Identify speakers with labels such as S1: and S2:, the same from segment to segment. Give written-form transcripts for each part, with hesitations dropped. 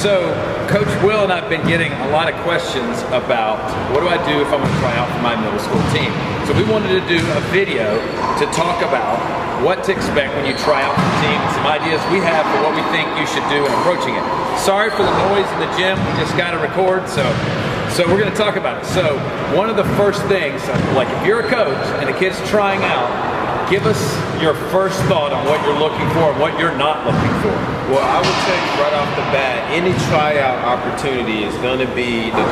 S1: So Coach Will and I have been getting a lot of questions about what do I do if I'm going to try out for my middle school team. So we wanted to do a video to talk about what to expect when you try out for the team, some ideas we have for what we think you should do in approaching it. Sorry for the noise in the gym, we just got to record, so we're going to talk about it. So one of the first things, like if you're a coach and a kid's trying out, give us your first thought on what you're looking for and what you're not looking for.
S2: Well, I would tell you right off the bat, any tryout opportunity is going to be, the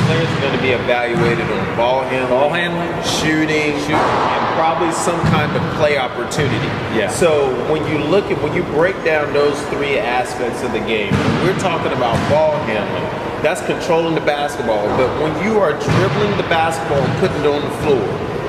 S2: players are going to be evaluated on ball handling, shooting, and probably some kind of play opportunity.
S1: Yeah.
S2: So when you break down those three aspects of the game, we're talking about ball handling. That's controlling the basketball. But when you are dribbling the basketball and putting it on the floor,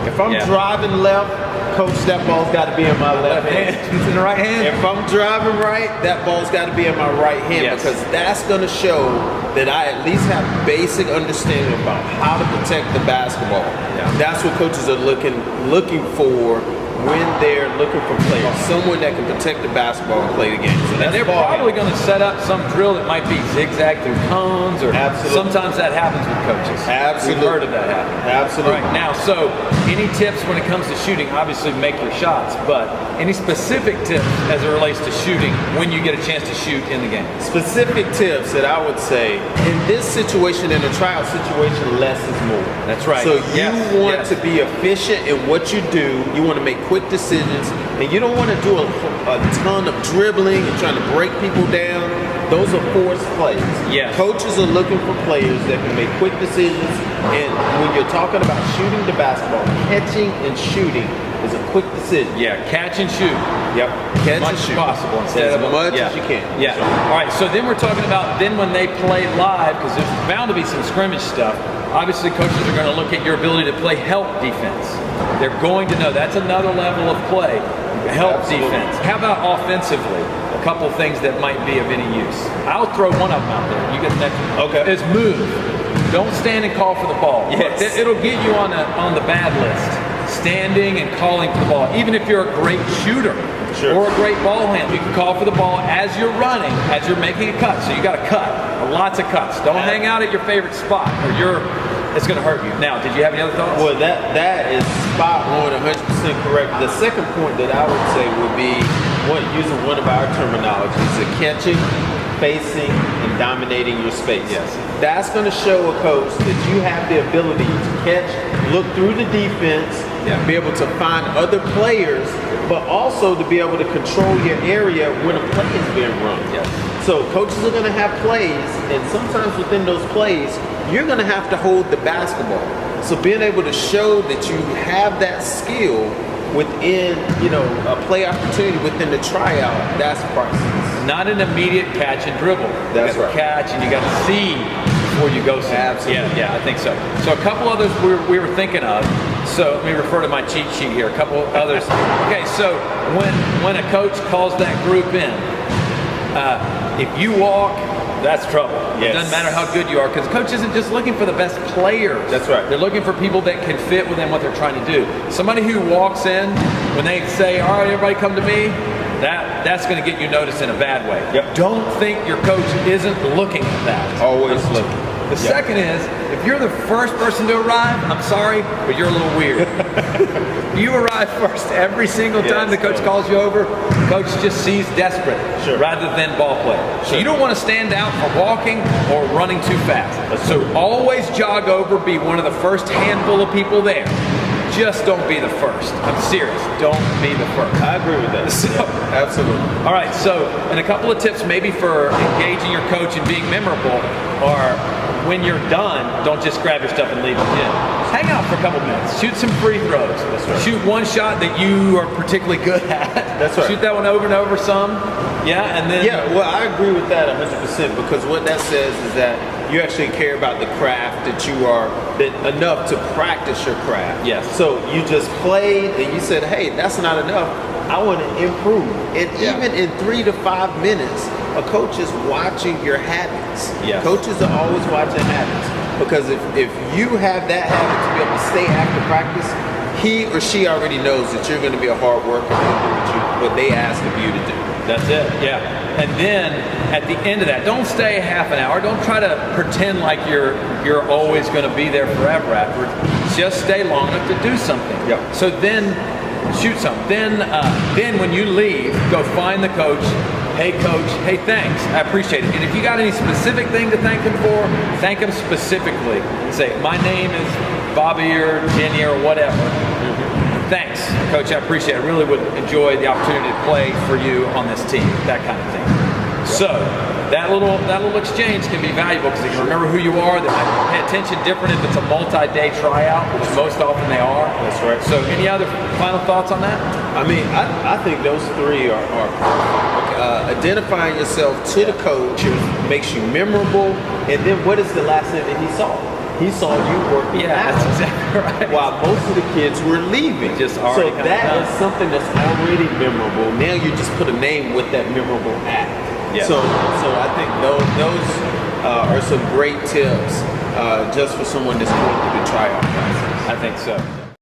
S2: if I'm driving left, coach, that ball's got to be in my left hand.
S1: It's in the right hand.
S2: If I'm driving right, that ball's got to be in my right hand, because that's going to show that I at least have basic understanding about how to protect the basketball.
S1: Yeah.
S2: That's what coaches are looking for when they're looking for players, someone that can protect the basketball and play the game. So
S1: and they're probably going to set up some drill that might be zigzag through cones, or sometimes that happens with coaches.
S2: Absolutely.
S1: We've heard of that happen.
S2: Absolutely.
S1: All right, now, so any tips when it comes to shooting? Obviously make your shots, but any specific tips as it relates to shooting when you get a chance to shoot in the game?
S2: Specific tips that I would say, in this situation, in a tryout situation, less is more.
S1: That's right.
S2: So you want to be efficient in what you do. You want to make quick decisions, and you don't want to do a ton of dribbling and trying to break people down. Those are forced plays.
S1: Yes.
S2: Coaches are looking for players that can make quick decisions, and when you're talking about shooting the basketball, catching and shooting is a quick decision.
S1: Yeah, catch and shoot.
S2: Yep. Catch
S1: As much
S2: and shoot.
S1: as possible instead
S2: as
S1: of
S2: much as you can.
S1: Yeah. All right, so then we're talking about then when they play live, because there's bound to be some scrimmage stuff. Obviously, coaches are going to look at your ability to play help defense. They're going to know that's another level of play, help defense. How about offensively? A couple things that might be of any use. I'll throw one of them out there. You get the next one.
S2: Okay.
S1: Is move. Don't stand and call for the ball.
S2: Yes.
S1: It'll get you on the bad list. Standing and calling for the ball. Even if you're a great shooter or a great ball handler, you can call for the ball as you're running, as you're making a cut. So you got to cut. Lots of cuts. Don't hang out at your favorite spot, or it's going to hurt you. Now, did you have any other thoughts?
S2: Well, that is spot on, 100% correct. The second point that I would say would be, using one of our terminologies, the catching, facing, and dominating your space.
S1: Yes.
S2: That's going to show a coach that you have the ability to catch, look through the defense, be able to find other players, but also to be able to control your area when a play is being run.
S1: Yes.
S2: So coaches are going to have plays, and sometimes within those plays, you're going to have to hold the basketball. So being able to show that you have that skill within, a play opportunity within the tryout, that's priceless.
S1: Not an immediate catch and dribble.
S2: That's
S1: you got to catch and you got to see before you go somewhere.
S2: Absolutely.
S1: Yeah, I think so. So a couple others we were thinking of. So let me refer to my cheat sheet here. A couple others. Okay, so when a coach calls that group in, if you walk, that's trouble.
S2: Yes.
S1: It doesn't matter how good you are, because the coach isn't just looking for the best players.
S2: That's right.
S1: They're looking for people that can fit within what they're trying to do. Somebody who walks in, when they say, all right, everybody come to me, that's going to get you noticed in a bad way.
S2: Yep.
S1: Don't think your coach isn't looking at that.
S2: Always looking.
S1: The second is, if you're the first person to arrive, I'm sorry, but you're a little weird. You arrive first every single time the coach calls you over. The coach just sees desperate rather than ball play. So you don't want to stand out for walking or running too fast. So always jog over, be one of the first handful of people there. Just don't be the first. I'm serious. Don't be the first.
S2: I agree with that.
S1: So,
S2: absolutely.
S1: All right, so, and a couple of tips maybe for engaging your coach and being memorable are, when you're done, don't just grab your stuff and leave the gym. Hang out for a couple minutes. Shoot some free throws.
S2: That's right.
S1: Shoot one shot that you are particularly good at.
S2: That's right.
S1: Shoot that one over and over some. Yeah, and then...
S2: Yeah, well, I agree with that 100%, because what that says is that you actually care about the craft, that you are enough to practice your craft.
S1: Yes.
S2: So you just played and you said, hey, that's not enough. I want to improve. And even in 3 to 5 minutes, a coach is watching your habits.
S1: Yes.
S2: Coaches are always watching habits, because if you have that habit to be able to stay after practice, he or she already knows that you're going to be a hard worker and do what they ask of you to do.
S1: That's it, yeah. And then at the end of that, don't stay half an hour. Don't try to pretend like you're always going to be there forever afterwards. Just stay long enough to do something.
S2: Yep.
S1: So then shoot some. Then when you leave, go find the coach. Hey coach, hey thanks, I appreciate it. And if you got any specific thing to thank him for, thank him specifically. And say, my name is Bobby or Jenny or whatever. Thanks, coach, I appreciate it. I really would enjoy the opportunity to play for you on this team, that kind of thing. So that little exchange can be valuable because they can remember who you are. They might pay attention different if it's a multi-day tryout, which most often they are.
S2: That's right.
S1: So any other final thoughts on that?
S2: I mean, I think those three are identifying yourself to the coach makes you memorable. And then what is the last thing that he saw? He saw you working out.
S1: That's exactly right.
S2: While most of the kids were leaving.
S1: Just already
S2: so that
S1: done.
S2: is something that's already memorable. Now you just put a name with that memorable act.
S1: Yeah.
S2: So I think those are some great tips just for someone that's going through the tryout process.
S1: I think so.